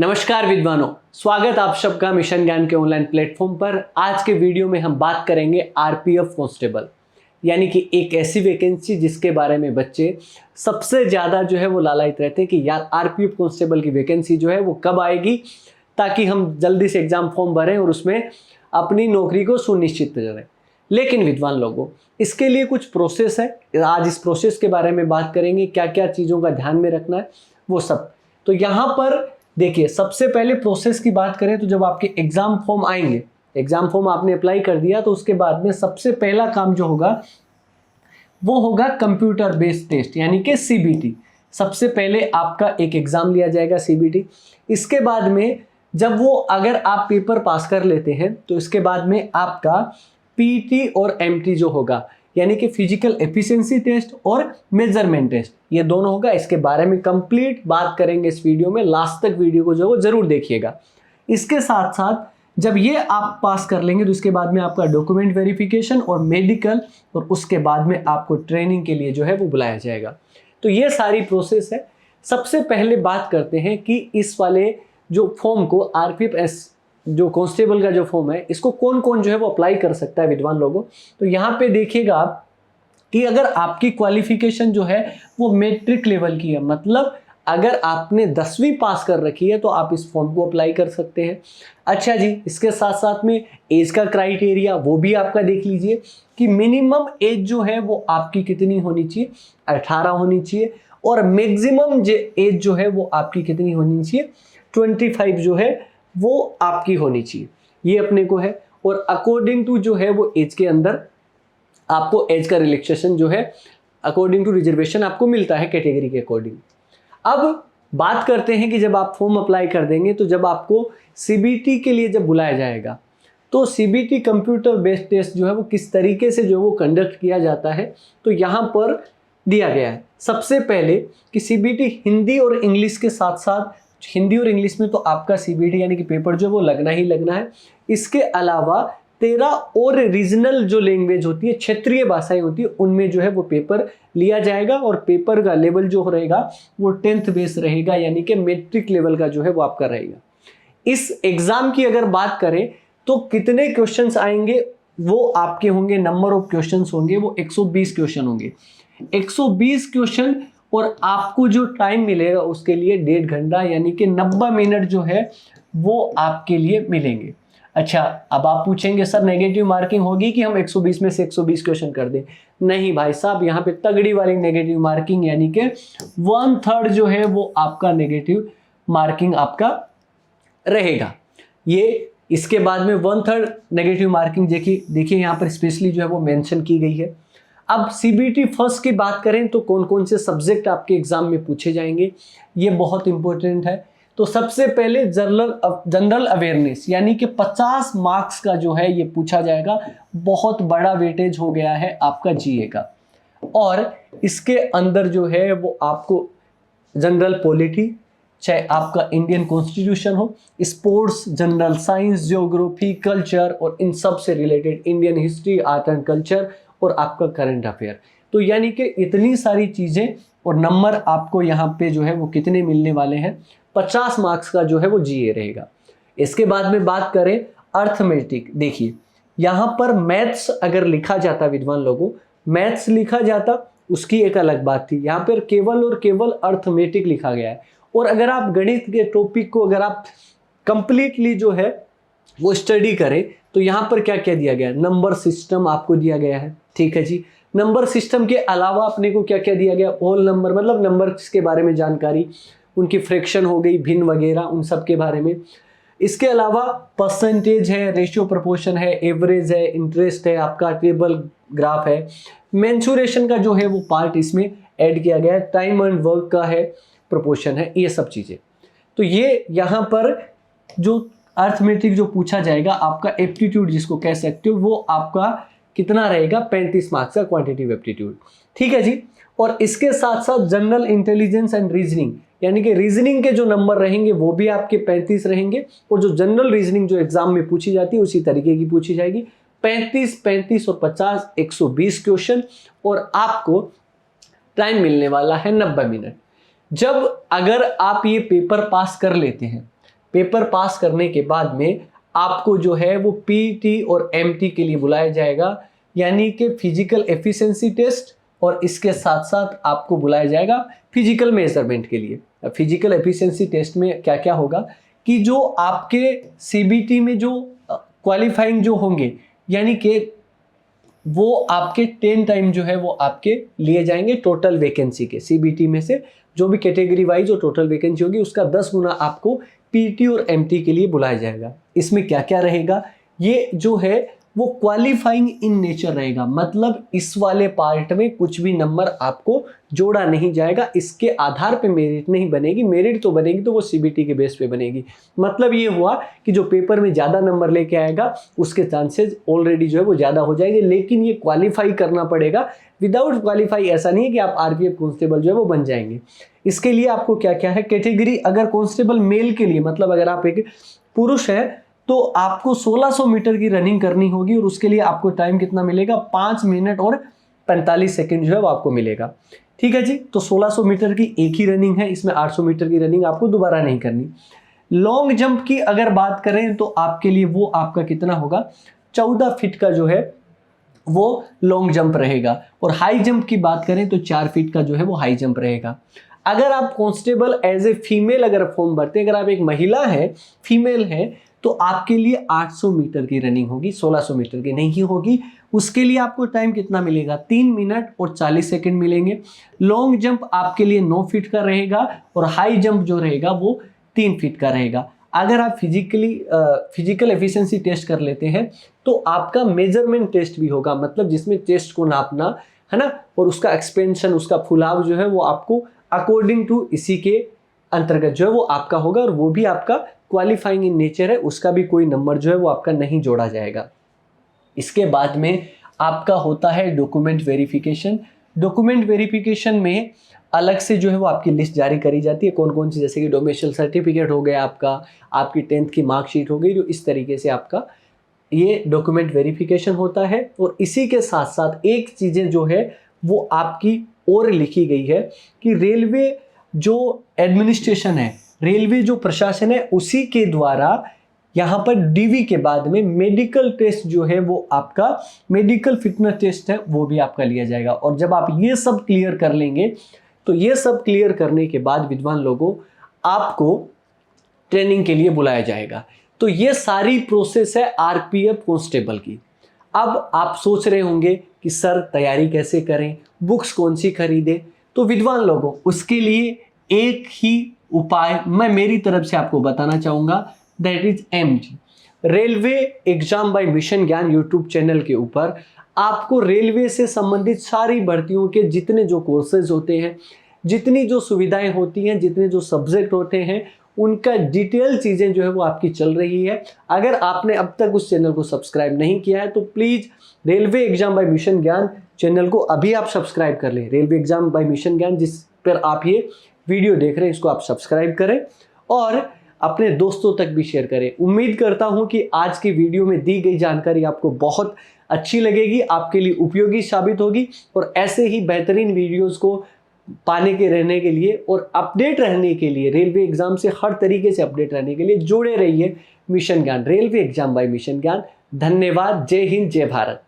नमस्कार विद्वानों, स्वागत आप सबका मिशन ज्ञान के ऑनलाइन प्लेटफॉर्म पर। आज के वीडियो में हम बात करेंगे आरपीएफ कांस्टेबल, यानी कि एक ऐसी वैकेंसी जिसके बारे में बच्चे सबसे ज़्यादा जो है वो लालायित रहते हैं कि यार आरपीएफ कांस्टेबल की वैकेंसी जो है वो कब आएगी, ताकि हम जल्दी से एग्जाम फॉर्म भरें और उसमें अपनी नौकरी को सुनिश्चित करें। लेकिन विद्वान लोगों, इसके लिए कुछ प्रोसेस है। आज इस प्रोसेस के बारे में बात करेंगे, क्या क्या चीज़ों का ध्यान में रखना है वो सब। तो यहाँ पर देखिए, सबसे पहले प्रोसेस की बात करें तो जब आपके एग्जाम फॉर्म आएंगे, एग्जाम फॉर्म आपने अप्लाई कर दिया तो उसके बाद में सबसे पहला काम जो होगा वो होगा कंप्यूटर बेस्ड टेस्ट, यानी कि सीबीटी। सबसे पहले आपका एक एग्जाम लिया जाएगा सीबीटी। इसके बाद में जब वो अगर आप पेपर पास कर लेते हैं तो इसके बाद में आपका पीटी और एमटी जो होगा, यानी कि फिजिकल एफिशिएंसी टेस्ट और मेजरमेंट टेस्ट, ये दोनों होगा। इसके बारे में कंप्लीट बात करेंगे इस वीडियो में। लास्ट तक वीडियो को जो है जरूर देखिएगा। इसके साथ साथ जब ये आप पास कर लेंगे तो इसके बाद में आपका डॉक्यूमेंट वेरिफिकेशन और मेडिकल, और उसके बाद में आपको ट्रेनिंग के लिए जो है वो बुलाया जाएगा। तो ये सारी प्रोसेस है। सबसे पहले बात करते हैं कि इस वाले जो फॉर्म को, आरपीएफ जो कांस्टेबल का जो फॉर्म है, इसको कौन कौन जो है वो अप्लाई कर सकता है विद्वान लोगों। तो यहाँ पे देखिएगा आप कि अगर आपकी क्वालिफिकेशन जो है वो मैट्रिक लेवल की है, मतलब अगर आपने 10वीं पास कर रखी है तो आप इस फॉर्म को अप्लाई कर सकते हैं। अच्छा जी, इसके साथ साथ में एज का क्राइटेरिया वो भी आपका देख लीजिए कि मिनिमम एज जो है वो आपकी कितनी होनी चाहिए, 18 होनी चाहिए, और मैक्सिमम एज जो है वो आपकी कितनी होनी चाहिए, 25 जो है वो आपकी होनी चाहिए। ये अपने को है। और अकॉर्डिंग टू जो है वो एज के अंदर आपको एज का रिलैक्सेशन जो है अकॉर्डिंग टू रिजर्वेशन आपको मिलता है कैटेगरी के अकॉर्डिंग। अब बात करते हैं कि जब आप फॉर्म अप्लाई कर देंगे तो जब आपको सीबीटी के लिए जब बुलाया जाएगा तो सीबीटी कंप्यूटर बेस्ड टेस्ट जो है वो किस तरीके से जो है वो कंडक्ट किया जाता है, तो यहाँ पर दिया गया है। सबसे पहले कि सीबीटी हिंदी और इंग्लिश के साथ साथ, हिंदी और इंग्लिश में तो आपका सीबीटी यानी कि पेपर जो है वो लगना ही लगना है। इसके अलावा 13 और रीजनल जो लैंग्वेज होती है, क्षेत्रीय भाषाएं होती है, उनमें जो है वो पेपर लिया जाएगा। और पेपर का लेवल जो रहेगा वो 10th बेस रहेगा, यानी कि मैट्रिक लेवल का जो है वो आपका रहेगा। इस एग्जाम की अगर बात करें तो कितने क्वेश्चंस आएंगे, वो आपके होंगे, नंबर ऑफ क्वेश्चंस होंगे वो 120 क्वेश्चन होंगे। 120 क्वेश्चन, और आपको जो टाइम मिलेगा उसके लिए 1.5 घंटा, यानी कि 90 मिनट जो है वो आपके लिए मिलेंगे। अच्छा, अब आप पूछेंगे सर नेगेटिव मार्किंग होगी कि हम 120 में से 120 क्वेश्चन कर दें? नहीं भाई साहब, यहाँ पे तगड़ी वाली नेगेटिव मार्किंग, यानी कि 1/3 जो है वो आपका नेगेटिव मार्किंग आपका रहेगा। ये इसके बाद में 1/3 नेगेटिव मार्किंग देखिए यहाँ पर स्पेशली जो है वो मेंशन की गई है। अब सीबीटी फर्स्ट की बात करें तो कौन कौन से सब्जेक्ट आपके एग्जाम में पूछे जाएंगे, ये बहुत इंपॉर्टेंट है। तो सबसे पहले जनरल अवेयरनेस, यानी कि 50 मार्क्स का जो है ये पूछा जाएगा। बहुत बड़ा वेटेज हो गया है आपका जीए का। और इसके अंदर जो है वो आपको जनरल पॉलिटी, चाहे आपका इंडियन कॉन्स्टिट्यूशन हो, sports, general science, geography, culture, और इन सब से related Indian history, art and culture, और आपका करंट अफेयर। तो यानी कि इतनी सारी चीज़ें, और नंबर आपको यहाँ पे जो है वो कितने मिलने वाले हैं, 50 मार्क्स का जो है वो जीए रहेगा। इसके बाद में बात करें अर्थमेटिक, देखिए यहाँ पर मैथ्स अगर लिखा जाता विद्वान लोगों, मैथ्स लिखा जाता उसकी एक अलग बात थी। यहाँ पर केवल और केवल अर्थमेटिक लिखा गया है। और अगर आप गणित के टॉपिक को अगर आप कंप्लीटली जो है वो स्टडी करें तो यहाँ पर क्या क्या दिया गया है, नंबर सिस्टम आपको दिया गया है। ठीक है जी, नंबर सिस्टम के अलावा अपने को क्या क्या दिया गया, होल नंबर, मतलब नंबर्स के बारे में जानकारी, उनकी फ्रैक्शन हो गई, भिन्न वगैरह, उन सब के बारे में। इसके अलावा परसेंटेज है, रेशियो प्रोपोर्शन है, एवरेज है, इंटरेस्ट है, आपका टेबल ग्राफ है, मेंसुरेशन का जो है वो पार्ट इसमें ऐड किया गया है, टाइम एंड वर्क का है, प्रोपोर्शन है, ये सब चीज़ें। तो ये यहाँ पर जो अर्थमेटिक जो पूछा जाएगा, आपका एप्टीट्यूड जिसको कह सकते हो, वो आपका कितना रहेगा, 35 मार्क्स का क्वांटिटेटिव एप्टीट्यूड। ठीक है जी। और इसके साथ साथ जनरल इंटेलिजेंस एंड रीजनिंग, यानी कि रीजनिंग के जो नंबर रहेंगे वो भी आपके 35 रहेंगे, और जो जनरल रीजनिंग जो एग्जाम में पूछी जाती है उसी तरीके की पूछी जाएगी। 35, 35 और 50, 120 क्वेश्चन, और आपको टाइम मिलने वाला है 90 मिनट। जब अगर आप ये पेपर पास कर लेते हैं पेपर पास करने के बाद में आपको जो है वो पीटी और एमटी के लिए बुलाया जाएगा, यानी कि फिजिकल एफिशिएंसी टेस्ट, और इसके साथ साथ आपको बुलाया जाएगा फिजिकल मेजरमेंट के लिए। फिजिकल एफिशिएंसी टेस्ट में क्या क्या होगा कि जो आपके सीबीटी में जो क्वालिफाइंग जो होंगे, यानी कि वो आपके 10 टाइम जो है वो आपके लिए जाएंगे टोटल वैकेंसी के। सीबीटी में से जो भी कैटेगरी वाइज जो टोटल वैकेंसी होगी उसका 10 गुना आपको पीटी और एमटी के लिए बुलाया जाएगा। इसमें क्या क्या रहेगा, ये जो है वो क्वालिफाइंग इन नेचर रहेगा, मतलब इस वाले पार्ट में कुछ भी नंबर आपको जोड़ा नहीं जाएगा, इसके आधार पे मेरिट नहीं बनेगी। मेरिट तो बनेगी तो वो सीबीटी के बेस पे बनेगी। मतलब ये हुआ कि जो पेपर में ज़्यादा नंबर लेके आएगा उसके चांसेस ऑलरेडी जो है वो ज़्यादा हो जाएंगे, लेकिन ये क्वालिफाई करना पड़ेगा। विदाउट क्वालिफाई ऐसा नहीं है कि आप आरपीएफ कांस्टेबल जो है वो बन जाएंगे। इसके लिए आपको क्या क्या है कैटेगरी, अगर कांस्टेबल मेल के लिए, मतलब अगर आप एक पुरुष है तो आपको 1600 मीटर की रनिंग करनी होगी, और उसके लिए आपको टाइम कितना मिलेगा, 5 मिनट और 45 सेकंड जो है वो आपको मिलेगा। ठीक है जी, तो 1600 मीटर की एक ही रनिंग है, इसमें 800 मीटर की रनिंग आपको दोबारा नहीं करनी। लॉन्ग जंप की अगर बात करें तो आपके लिए वो आपका कितना होगा, 14 फीट का जो है वो लॉन्ग जंप रहेगा, और हाई जंप की बात करें तो 4 फीट का जो है वो हाई जंप रहेगा। अगर आप कांस्टेबल एज ए फीमेल अगर फॉर्म भरते हैं, अगर आप एक महिला है, फीमेल है, तो आपके लिए 800 मीटर की रनिंग होगी, 1600 मीटर की नहीं होगी। उसके लिए आपको टाइम कितना मिलेगा, 3 मिनट और 40 सेकंड मिलेंगे। लॉन्ग जंप आपके लिए 9 फीट का रहेगा, और हाई जंप जो रहेगा वो 3 फीट का रहेगा। अगर आप फिजिकल एफिशिएंसी टेस्ट कर लेते हैं तो आपका मेजरमेंट टेस्ट भी होगा, मतलब जिसमें चेस्ट को नापना है ना, और उसका एक्सपेंशन, उसका फुलाव जो है वो आपको अकॉर्डिंग टू इसी के अंतर्गत जो है वो आपका होगा, और वो भी आपका क्वालिफाइंग इन नेचर है, उसका भी कोई नंबर जो है वो आपका नहीं जोड़ा जाएगा। इसके बाद में आपका होता है डॉक्यूमेंट वेरिफिकेशन। डॉक्यूमेंट वेरिफिकेशन में अलग से जो है वो आपकी लिस्ट जारी करी जाती है, कौन कौन सी, जैसे कि डोमेस्टिक सर्टिफिकेट हो गया आपका, आपकी 10th की मार्कशीट हो गई, जो इस तरीके से आपका ये डॉक्यूमेंट वेरिफिकेशन होता है। और इसी के साथ साथ एक चीज़ें जो है वो आपकी और लिखी गई है कि रेलवे जो एडमिनिस्ट्रेशन है, रेलवे जो प्रशासन है, उसी के द्वारा यहाँ पर डीवी के बाद में मेडिकल टेस्ट जो है वो आपका मेडिकल फिटनेस टेस्ट है वो भी आपका लिया जाएगा। और जब आप ये सब क्लियर कर लेंगे तो ये सब क्लियर करने के बाद विद्वान लोगों आपको ट्रेनिंग के लिए बुलाया जाएगा। तो ये सारी प्रोसेस है आरपीएफ कांस्टेबल की। अब आप सोच रहे होंगे कि सर तैयारी कैसे करें, बुक्स कौन सी खरीदें, तो विद्वान लोगों उसके लिए एक ही उपाय मैं मेरी तरफ से आपको बताना चाहूँगा, that is MG, railway exam by mission Gyan YouTube channel के ऊपर आपको रेलवे से संबंधित सारी भर्तियों के जितने जो कोर्सेज होते हैं, जितनी जो सुविधाएं होती हैं, जितने जो सब्जेक्ट होते हैं, उनका डिटेल चीज़ें जो है वो आपकी चल रही है। अगर आपने अब तक उस चैनल को सब्सक्राइब नहीं किया है तो please railway exam by mission Gyan channel को अभी आप सब्सक्राइब कर लें। रेलवे एग्जाम बाय मिशन ज्ञान जिस पर आप ये वीडियो देख रहे हैं इसको आप सब्सक्राइब करें और अपने दोस्तों तक भी शेयर करें। उम्मीद करता हूं कि आज की वीडियो में दी गई जानकारी आपको बहुत अच्छी लगेगी, आपके लिए उपयोगी साबित होगी। और ऐसे ही बेहतरीन वीडियोस को पाने के रहने के लिए और अपडेट रहने के लिए, रेलवे एग्जाम से हर तरीके से अपडेट रहने के लिए जुड़े रहिए मिशन ज्ञान, रेलवे एग्जाम बाय मिशन ज्ञान। धन्यवाद। जय हिंद, जय भारत।